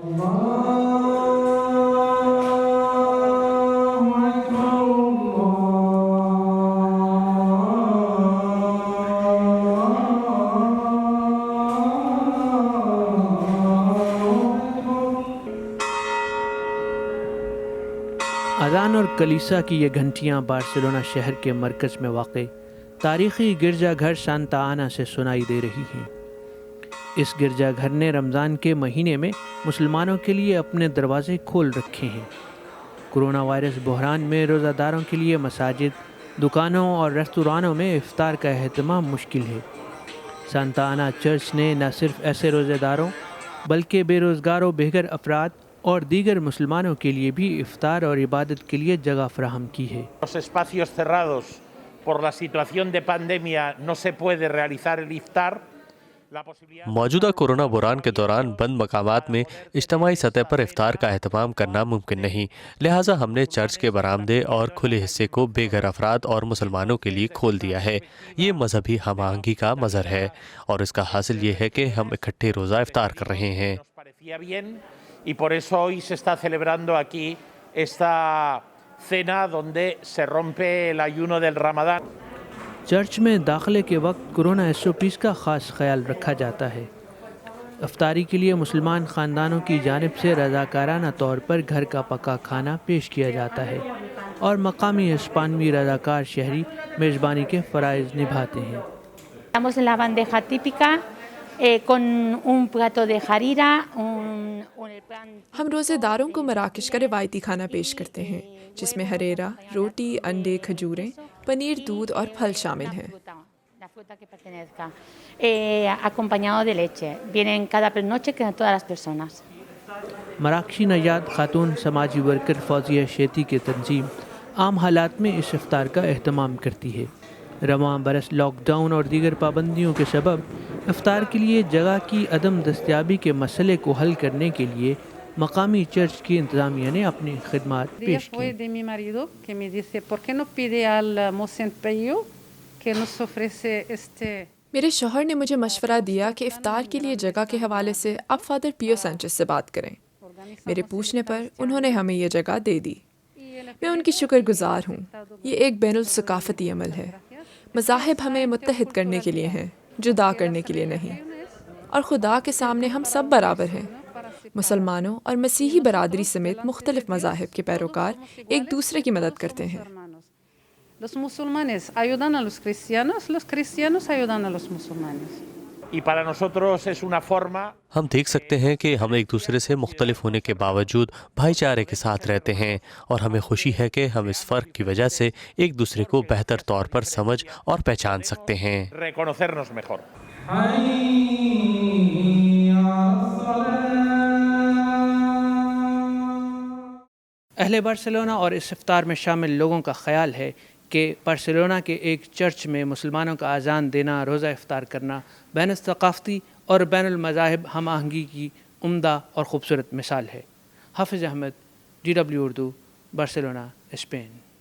اذان اور کلیسا کی یہ گھنٹیاں بارسلونا شہر کے مرکز میں واقع تاریخی گرجا گھر سانتا آنا سے سنائی دے رہی ہیں۔ اس گرجا گھر نے رمضان کے مہینے میں مسلمانوں کے لیے اپنے دروازے کھول رکھے ہیں۔ کرونا وائرس بحران میں روزہ داروں کے لیے مساجد، دکانوں اور ریستورانوں میں افطار کا اہتمام مشکل ہے۔ سانتا آنا چرچ نے نہ صرف ایسے روزہ داروں بلکہ بے روزگار و بہگر افراد اور دیگر مسلمانوں کے لیے بھی افطار اور عبادت کے لیے جگہ فراہم کی ہے۔ Los espacios cerrados por la situación de pandemia no se puede realizar el iftar. موجودہ کورونا بحران کے دوران بند مقامات میں اجتماعی سطح پر افطار کا اہتمام کرنا ممکن نہیں، لہٰذا ہم نے چرچ کے برآمدے اور کھلے حصے کو بے گھر افراد اور مسلمانوں کے لیے کھول دیا ہے۔ یہ مذہبی ہم آہنگی کا مظہر ہے اور اس کا حاصل یہ ہے کہ ہم اکٹھے روزہ افطار کر رہے ہیں۔ Y por eso hoy se está celebrando aquí esta cena donde se rompe el ayuno del Ramadán. Church میں داخلے کے وقت کورونا SOPs کا خاص خیال رکھا جاتا ہے۔ افطاری کے لیے مسلمان خاندانوں کی جانب سے رضاکارانہ طور پر گھر کا پکا کھانا پیش کیا جاتا ہے اور مقامی ہسپانوی رضاکار شہری میزبانی کے فرائض نبھاتے ہیں۔ Estamos en la bandeja típica con un plato de harira, ہم روزے داروں کو مراکش کا روایتی کھانا پیش کرتے ہیں جس میں ہریرا، روٹی، انڈے، کھجوریں، پنیر، دودھ اور پھل شامل ہیں۔ acompañado de leche. Vienen cada noche con todas las personas. مراکشی نژاد خاتون سماجی ورکر فوزیہ شیتی کی تنظیم عام حالات میں اس افطار کا اہتمام کرتی ہے۔ رواں برس لاک ڈاؤن اور دیگر پابندیوں کے سبب افطار کے لیے جگہ کی عدم دستیابی کے مسئلے کو حل کرنے کے لیے مقامی چرچ کی انتظامیہ نے اپنی خدمات پیش کی۔ میرے شوہر نے مجھے مشورہ دیا کہ افطار کے لیے جگہ کے حوالے سے آپ فادر پیو سینچز سے بات کریں۔ میرے پوچھنے پر انہوں نے ہمیں یہ جگہ دے دی۔ میں ان کی شکر گزار ہوں۔ یہ ایک بین الثقافتی عمل ہے۔ مذاہب ہمیں متحد کرنے کے لیے ہیں، جدا کرنے کے لیے نہیں، اور خدا کے سامنے ہم سب برابر ہیں۔ مسلمانوں اور مسیحی برادری سمیت مختلف مذاہب کے پیروکار ایک دوسرے کی مدد کرتے ہیں۔ Los musulmanes ayudan a los cristianos ayudan a los musulmanes. Y para nosotros es una forma. ہم دیکھ سکتے ہیں کہ ہم ایک دوسرے سے مختلف ہونے کے باوجود بھائی چارے کے ساتھ رہتے ہیں اور ہمیں خوشی ہے کہ ہم اس فرق کی وجہ سے ایک دوسرے کو بہتر طور پر سمجھ اور پہچان سکتے ہیں۔ Reconocernos mejor. اہل بارسلونا اور اس افطار میں شامل لوگوں کا خیال ہے کہ بارسلونا کے ایک چرچ میں مسلمانوں کا اذان دینا، روزہ افطار کرنا بین الثقافتی اور بین المذاہب ہم آہنگی کی عمدہ اور خوبصورت مثال ہے۔ Hafiz Ahmed, DW Urdu, Barcelona, Spain.